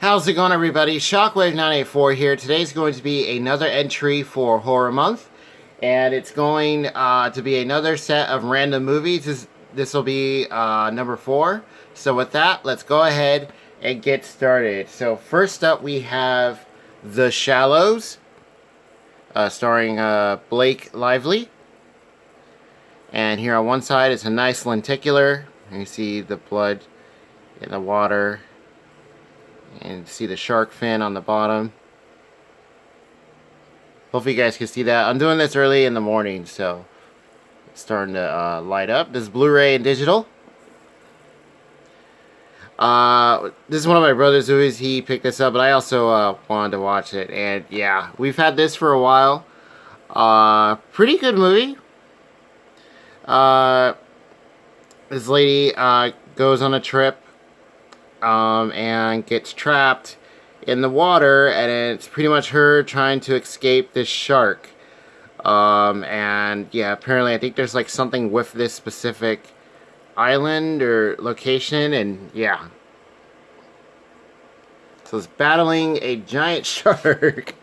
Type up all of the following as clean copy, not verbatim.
How's it going, everybody? Shockwave984 here. Today's going to be another entry for Horror Month, and it's going to be another set of random movies. This will be number 4. So with that, let's go ahead and get started. So first up, we have The Shallows, starring Blake Lively. And here on one side is a nice lenticular. You see the blood in the water. And see the shark fin on the bottom. Hopefully you guys can see that. I'm doing this early in the morning, so it's starting to light up. This is Blu-ray and digital. This is one of my brother's movies. He picked this up, but I also wanted to watch it. And yeah, we've had this for a while. Pretty good movie. This lady goes on a trip. And gets trapped in the water, and it's pretty much her trying to escape this shark. And yeah, apparently I think there's like something with this specific island or location, and yeah. So it's battling a giant shark.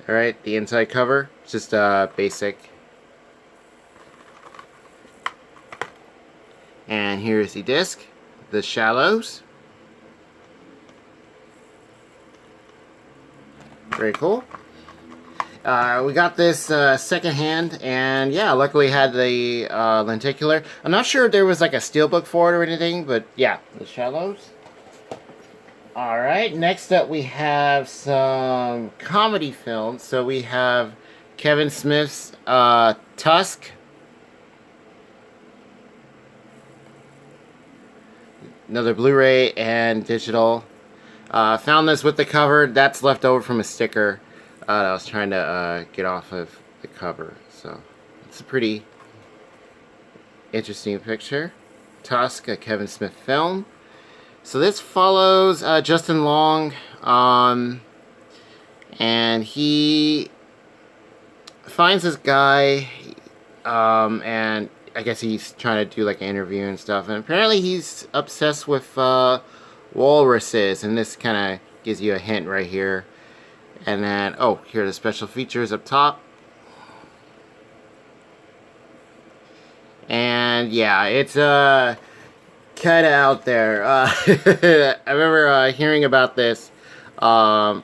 Alright, the inside cover, it's just basic. And here's the disc. The Shallows. Very cool. We got this secondhand, and yeah, luckily had the lenticular. I'm not sure if there was like a steelbook for it or anything, but yeah, The Shallows. Alright, next up we have some comedy films. So we have Kevin Smith's Tusk. Another Blu-ray and digital. Found this with the cover. That's left over from a sticker that I was trying to get off of the cover. So it's a pretty interesting picture. Tusk, a Kevin Smith film. So this follows Justin Long, and he finds this guy, and I guess he's trying to do like an interview and stuff, and apparently he's obsessed with walruses, and this kind of gives you a hint right here. And then, oh, here are the special features up top. And yeah, it's kind of out there. I remember hearing about this. I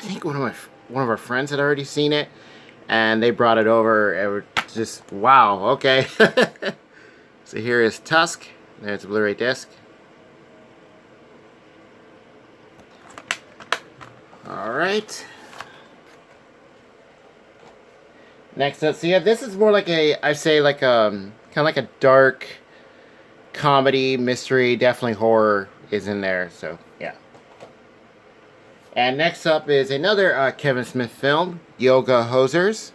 think one of our friends had already seen it, and they brought it over. And we're just wow. Okay. So here is Tusk. There's a Blu-ray disc. All right. Next up, so yeah, this is more like I'd say like kind of like a dark comedy, mystery, definitely horror is in there. So yeah. And next up is another Kevin Smith film, Yoga Hosers.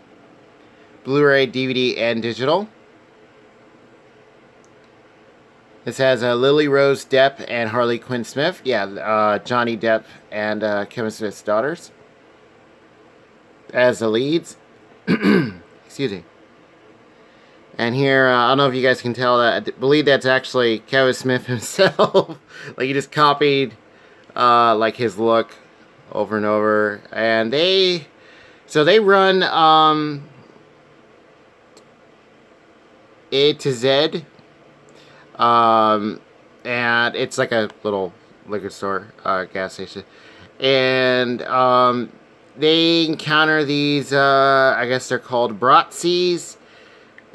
Blu-ray, DVD, and digital. This has Lily Rose Depp and Harley Quinn Smith. Yeah, Johnny Depp and Kevin Smith's daughters as the leads. Excuse me. And here, I don't know if you guys can tell that. I believe that's actually Kevin Smith himself. Like he just copied like his look over and over. And they run A to Z, and it's like a little liquor store, gas station, and they encounter these, I guess they're called Bratzies,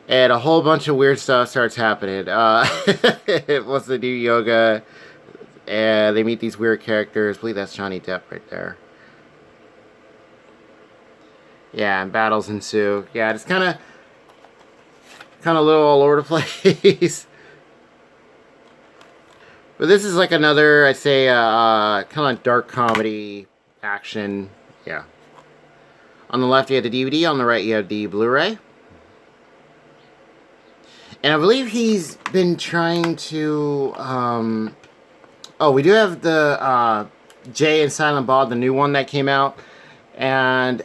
and a whole bunch of weird stuff starts happening. Once they do yoga, and they meet these weird characters. I believe that's Johnny Depp right there. Yeah, and battles ensue. Yeah, it's kind of a little all over the place. But this is like another, I'd say, kind of dark comedy, action. Yeah. On the left you have the DVD, on the right you have the Blu-ray. And I believe he's been trying to, oh, we do have the Jay and Silent Bob, the new one that came out. And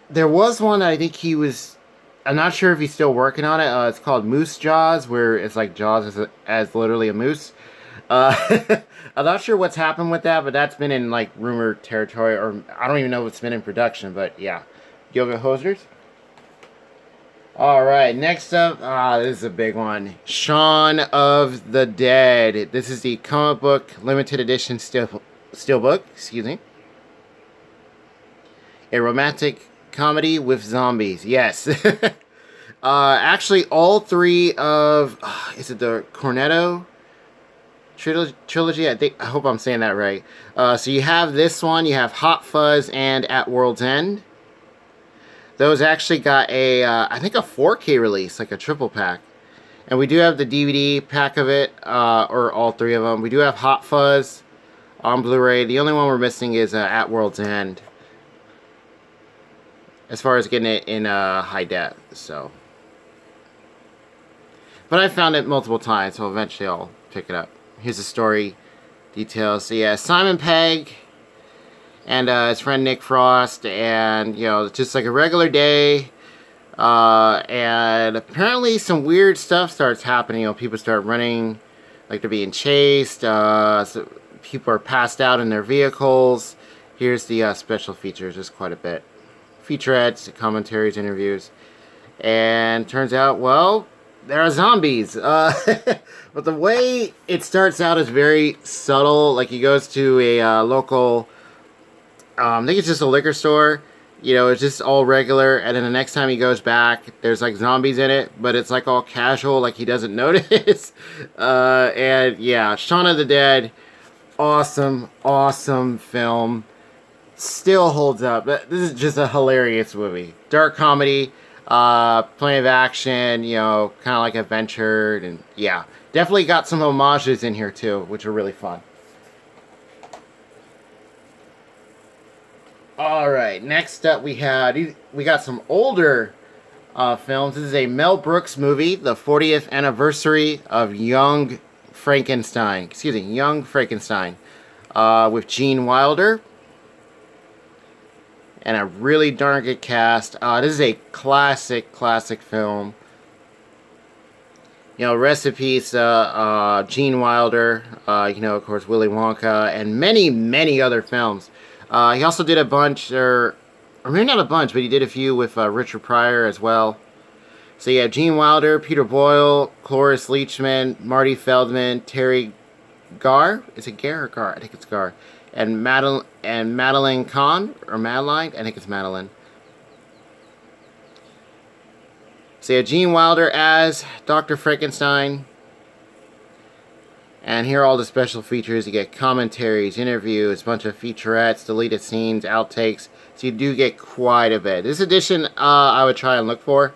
there was one that I think he was, I'm not sure if he's still working on it. It's called Moose Jaws, where it's like Jaws as literally a moose. I'm not sure what's happened with that, but that's been in like rumor territory, or I don't even know if it's been in production. But yeah, yoga hosers. All right, next up, this is a big one. Shaun of the Dead. This is the comic book limited edition steelbook. Excuse me. A romantic comedy with zombies. Yes. Actually, all three of is it the Cornetto trilogy? I hope I'm saying that right. So you have this one. You have Hot Fuzz and At World's End. Those actually got a, I think a 4K release, like a triple pack. And we do have the DVD pack of it, or all three of them. We do have Hot Fuzz on Blu-ray. The only one we're missing is At World's End, as far as getting it in high def. So, but I found it multiple times, so eventually I'll pick it up. Here's the story details. So yeah, Simon Pegg and his friend Nick Frost, and you know, just like a regular day, and apparently some weird stuff starts happening. You know, people start running like they're being chased. So people are passed out in their vehicles. Here's the special features, just quite a bit. Featurettes, commentaries, interviews, and turns out, well, there are zombies. But the way it starts out is very subtle. Like he goes to a local, I think it's just a liquor store. You know, it's just all regular. And then the next time he goes back, there's like zombies in it, but it's like all casual, like he doesn't notice. And yeah, Shaun of the Dead, awesome, awesome film. Still holds up. This is just a hilarious movie. Dark comedy, plenty of action, you know, kind of like adventure, and yeah, definitely got some homages in here too, which are really fun. All right, next up we got some older films. This is a Mel Brooks movie, the 40th anniversary of Young Frankenstein. Excuse me, Young Frankenstein, with Gene Wilder. And a really darn good cast. This is a classic film. You know, rest in peace, Gene Wilder. You know, of course, Willy Wonka, and many, many other films. He also did a bunch, or maybe not a bunch, but he did a few with Richard Pryor as well. So you have Gene Wilder, Peter Boyle, Cloris Leachman, Marty Feldman, Terry Garr. Is it Garr or Garr? I think it's Garr. And Madeline Kahn, or Madeline, I think it's Madeline. So you have Gene Wilder as Dr. Frankenstein. And here are all the special features. You get commentaries, interviews, a bunch of featurettes, deleted scenes, outtakes. So you do get quite a bit. This edition I would try and look for,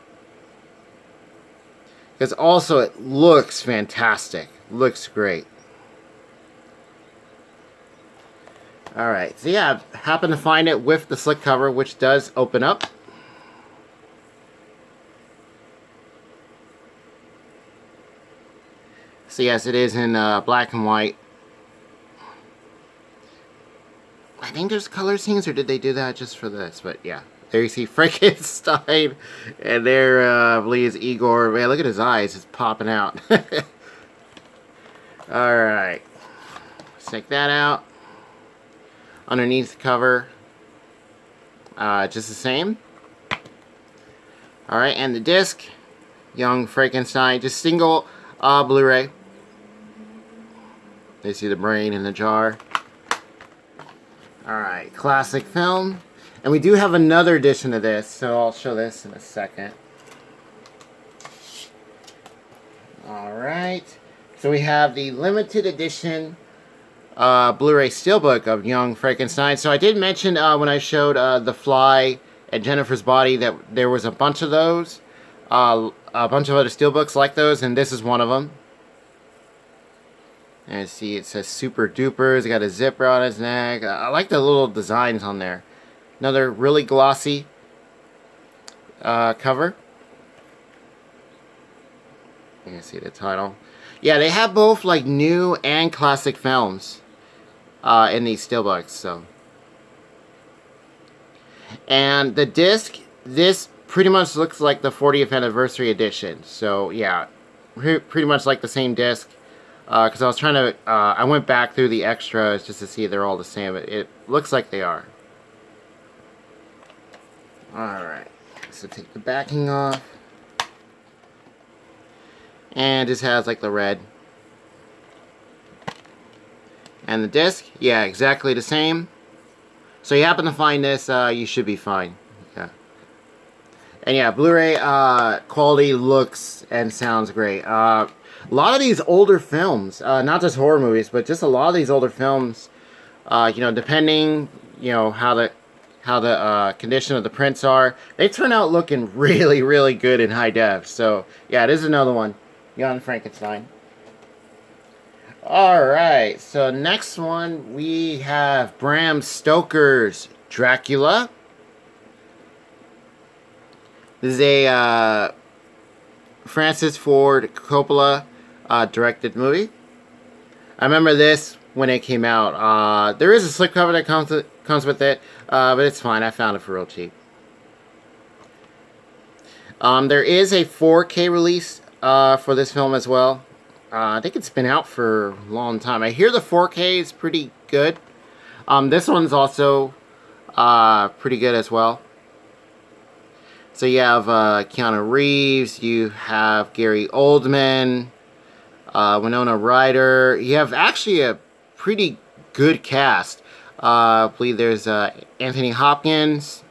because also it looks fantastic. Looks great. Alright, so yeah, I happened to find it with the slick cover, which does open up. So yes, it is in black and white. I think there's color scenes, or did they do that just for this? But yeah, there you see Frankenstein, and there I believe is Igor. Man, look at his eyes, it's popping out. Alright, let's take that out. Underneath the cover, just the same. Alright, and the disc, Young Frankenstein, just single Blu-ray. They see the brain in the jar. Alright, classic film. And we do have another edition of this, so I'll show this in a second. Alright, so we have the limited edition Bluray Steelbook of Young Frankenstein. So I did mention when I showed The Fly and Jennifer's Body that there was a bunch of those. A bunch of other steelbooks like those, and this is one of them. And see, it says Super Duper. It's got a zipper on his neck. I like the little designs on there. Another really glossy cover. You can see the title. Yeah, they have both like new and classic films in these steelbooks. So, and the disc, this pretty much looks like the 40th anniversary edition. So yeah, pretty much like the same disc. because I was trying to, I went back through the extras just to see if they're all the same. It looks like they are. Alright, so take the backing off. And it just has like the red. And the disc, yeah, exactly the same. So you happen to find this, you should be fine. Yeah. And yeah, Blu-ray quality looks and sounds great. A lot of these older films, not just horror movies, but just a lot of these older films, you know, depending, you know, how the condition of the prints are, they turn out looking really, really good in high def. So yeah, this is another one. Young Frankenstein. Alright, so next one we have Bram Stoker's Dracula. This is a Francis Ford Coppola directed movie. I remember this when it came out. There is a slipcover that comes with it, but it's fine. I found it for real cheap. There is a 4K release for this film as well. I think it's been out for a long time. I hear the 4K is pretty good. This one's also pretty good as well. So you have Keanu Reeves, you have Gary Oldman, Winona Ryder. You have actually a pretty good cast. I believe there's Anthony Hopkins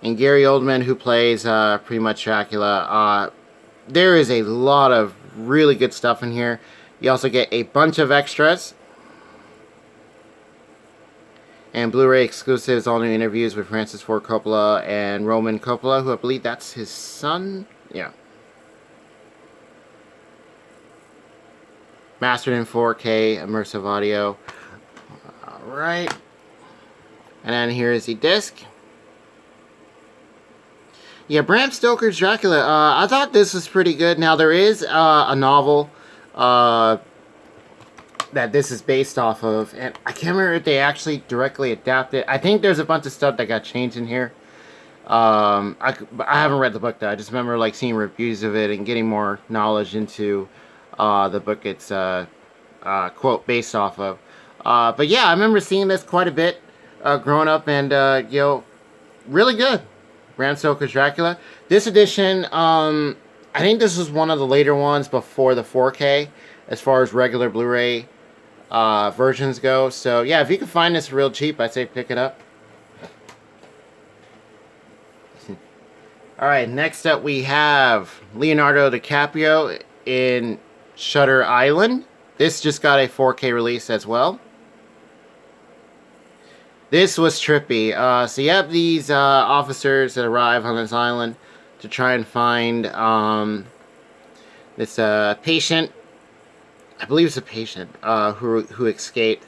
and Gary Oldman, who plays pretty much Dracula. There is a lot of really good stuff in here. You also get a bunch of extras. And Blu-ray exclusives, all new interviews with Francis Ford Coppola and Roman Coppola, who I believe that's his son. Yeah. Mastered in 4K, immersive audio. Alright. And then here is the disc. Yeah, Bram Stoker's Dracula. I thought this was pretty good. Now, there is a novel that this is based off of, and I can't remember if they actually directly adapted. I think there's a bunch of stuff that got changed in here. I haven't read the book though. I just remember like seeing reviews of it and getting more knowledge into the book it's quote based off of. But yeah, I remember seeing this quite a bit growing up, and you know, really good. Bram Stoker's Dracula. This edition, I think this was one of the later ones before the 4K, as far as regular Blu-ray versions go. So yeah, if you can find this real cheap, I'd say pick it up. Alright, next up we have Leonardo DiCaprio in Shutter Island. This just got a 4K release as well. This was trippy. So you have these officers that arrive on this island to try and find this patient. I believe it's a patient who escaped.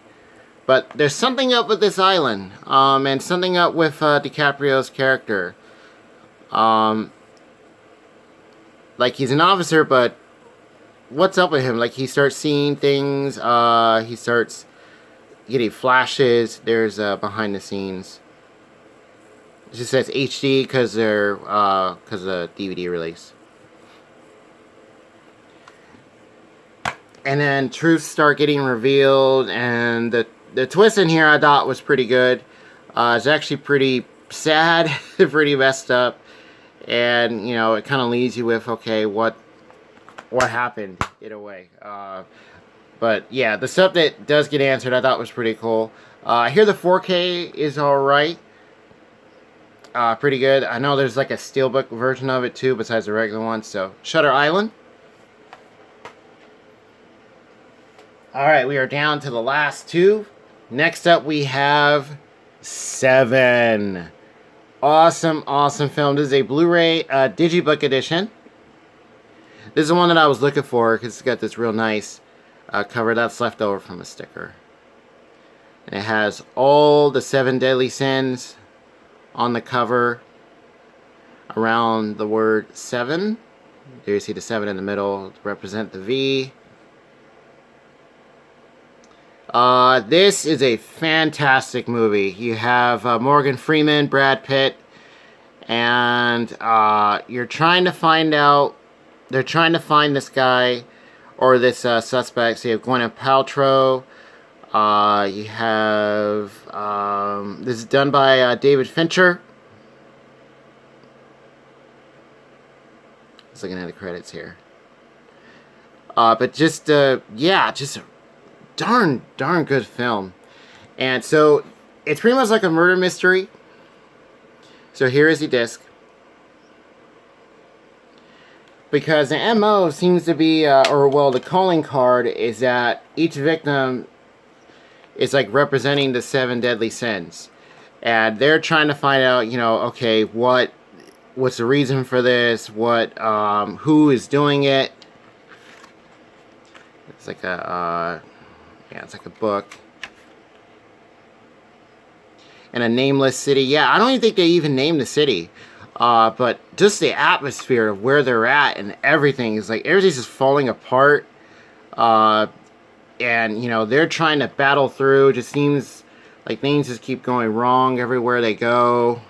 But there's something up with this island, and something up with DiCaprio's character. Like, he's an officer, but what's up with him? Like, he starts seeing things, he starts getting flashes. There's behind the scenes. It just says HD because they're because of the DVD release. And then truths start getting revealed, and the twist in here I thought was pretty good. It's actually pretty sad, pretty messed up, and you know, it kind of leaves you with, okay, what happened in a way. But yeah, the stuff that does get answered I thought was pretty cool. I hear the 4K is alright. Pretty good. I know there's like a Steelbook version of it too, besides the regular one. So, Shutter Island. Alright, we are down to the last two. Next up we have Seven. Awesome, awesome film. This is a Blu-ray Digibook edition. This is the one that I was looking for because it's got this real nice cover that's left over from a sticker. And it has all the 7 deadly sins on the cover around the word 7. There you see the 7 in the middle to represent the V. This is a fantastic movie. You have Morgan Freeman, Brad Pitt, and you're trying to find out they're trying to find this guy or this suspect. So you have Gwyneth Paltrow. You have this is done by David Fincher. Just looking at the credits here. But just yeah, just a darn good film. And so it's pretty much like a murder mystery. So here is the disc. Because the MO seems to be, or well, the calling card is that each victim is like representing the 7 deadly sins. And they're trying to find out, you know, okay, what's the reason for this? Who is doing it? It's like a, yeah, it's like a book. And a nameless city. Yeah, I don't even think they even named the city. But just the atmosphere of where they're at and everything is like, everything's just falling apart. And, you know, they're trying to battle through. It just seems like things just keep going wrong everywhere they go.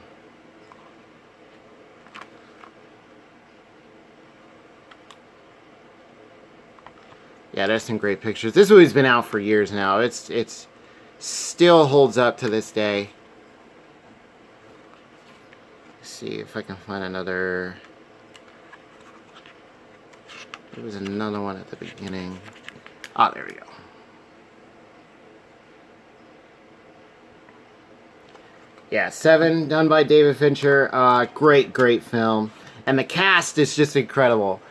Yeah, there's some great pictures. This movie's been out for years now. It's still holds up to this day. Let's see if I can find another. There was another one at the beginning. Ah, there we go. Yeah, 7, done by David Fincher. Great film. And the cast is just incredible.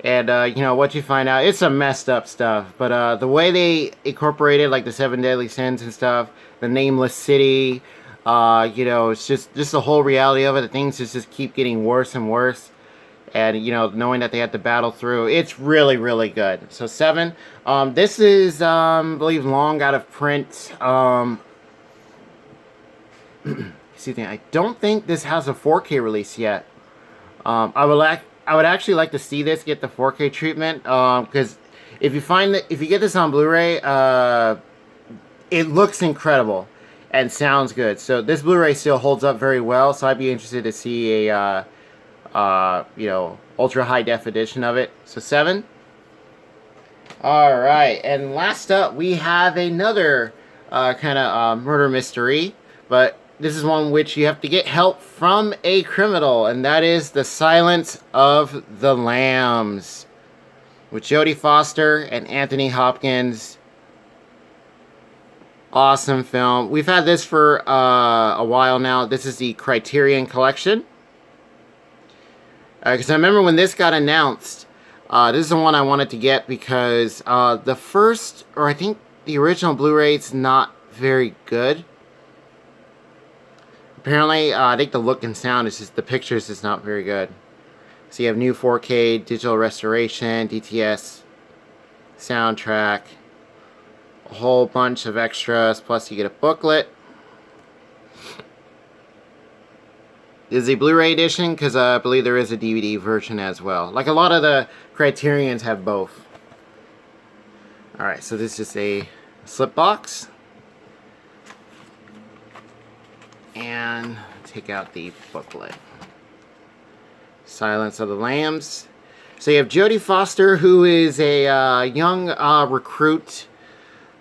And, you know, what you find out, it's some messed up stuff. But the way they incorporated, like, the 7 deadly sins and stuff, the nameless city, you know, it's just the whole reality of it. The things just keep getting worse and worse. And, you know, knowing that they have to battle through, it's really good. So 7. This is, I believe, long out of print. Excuse me. I don't think this has a 4K release yet. I would actually like to see this get the 4K treatment. Because if you get this on Blu-ray, it looks incredible and sounds good. So this Blu-ray still holds up very well. So I'd be interested to see a you know, ultra high def edition of it. So 7. All right, and last up we have another kind of murder mystery, but this is one which you have to get help from a criminal, and that is The Silence of the Lambs with Jodie Foster and Anthony Hopkins. Awesome film. We've had this for a while now. This is the Criterion Collection. Because I remember when this got announced, this is the one I wanted to get because the first, or I think the original Blu-ray is not very good. Apparently, I think the look and sound is just, the pictures is not very good. So you have new 4K, digital restoration, DTS, soundtrack, a whole bunch of extras, plus you get a booklet. This is a Blu-ray edition, because I believe there is a DVD version as well. Like a lot of the Criterions have both. Alright, so this is a slip box. And take out the booklet. Silence of the Lambs. So you have Jodie Foster, who is a young recruit.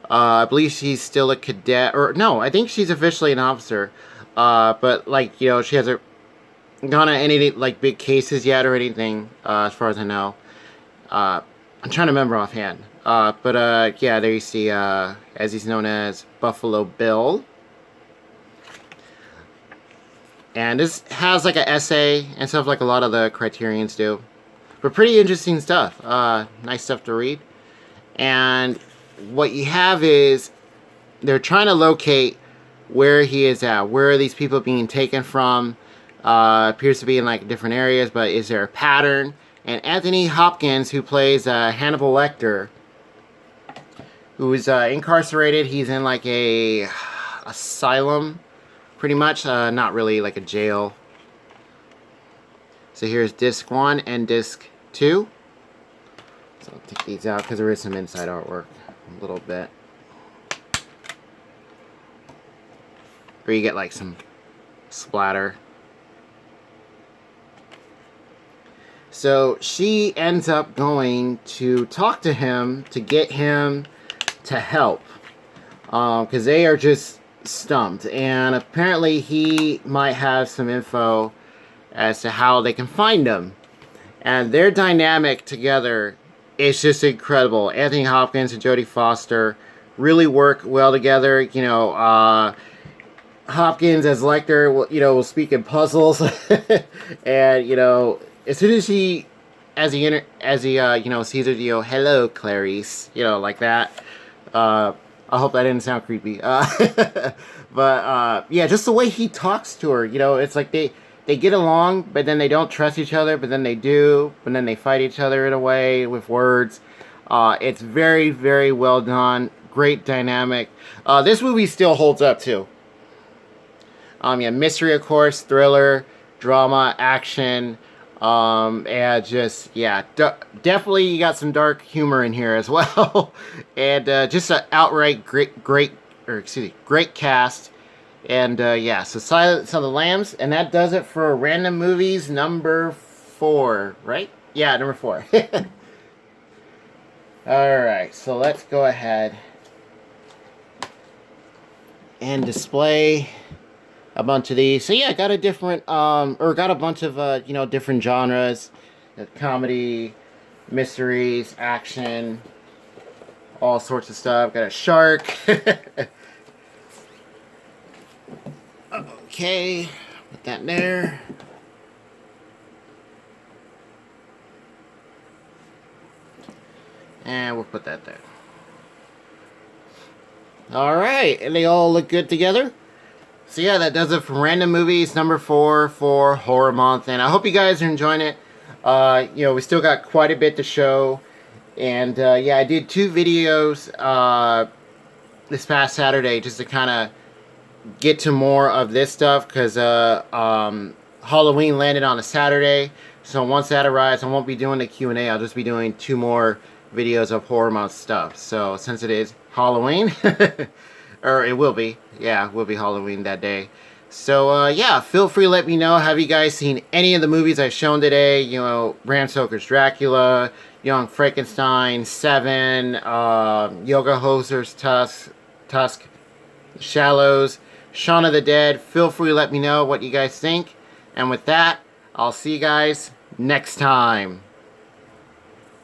I believe she's still a cadet, or no, I think she's officially an officer. But like, you know, she hasn't gone on any like big cases yet or anything, as far as I know. I'm trying to remember offhand. But yeah, there you see, as he's known as Buffalo Bill. And this has like an essay and stuff like a lot of the Criterions do. But pretty interesting stuff. Nice stuff to read. And what you have is they're trying to locate where he is at. Where are these people being taken from? Appears to be in like different areas, but is there a pattern? And Anthony Hopkins, who plays Hannibal Lecter, who is incarcerated. He's in like a asylum. Pretty much, not really like a jail. So here's disc 1 and disc 2. So I'll take these out because there is some inside artwork a little bit. Where you get like some splatter. So she ends up going to talk to him to get him to help. Because they are just stumped. And apparently he might have some info as to how they can find him. And their dynamic together is just incredible. Anthony Hopkins and Jodie Foster really work well together. You know, Hopkins as Lecter, will speak in puzzles, and as soon as he, sees her, hello, Clarice, like that. I hope that didn't sound creepy. But yeah, just the way he talks to her, it's like they get along, but then they don't trust each other, but then they do, but then they fight each other in a way with words. It's very, very well done. Great dynamic. This movie still holds up too. Yeah, mystery, of course, thriller, drama, action, and just, yeah, definitely you got some dark humor in here as well. And just an outright great cast. And yeah, so Silence of the Lambs, and that does it for Random Movies number 4, right? Yeah, number 4. Alright, so let's go ahead and display a bunch of these. So yeah, got a different, got a bunch of, different genres. Comedy, mysteries, action, all sorts of stuff. Got a shark. Okay, put that there. And we'll put that there. Alright, and they all look good together. So yeah, that does it for Random Movies number 4 for Horror Month. And I hope you guys are enjoying it. We still got quite a bit to show. And yeah, I did 2 videos this past Saturday just to kind of get to more of this stuff, because Halloween landed on a Saturday. So once that arrives, I won't be doing the Q&A. I'll just be doing 2 more videos of Horror Month stuff. So since it is Halloween, or it will be, yeah, it will be Halloween that day. So yeah, feel free to let me know. Have you guys seen any of the movies I've shown today? Bram Stoker's Dracula, Young Frankenstein, Seven, Yoga Hosers, Tusk, Shallows, Shaun of the Dead. Feel free to let me know what you guys think. And with that, I'll see you guys next time.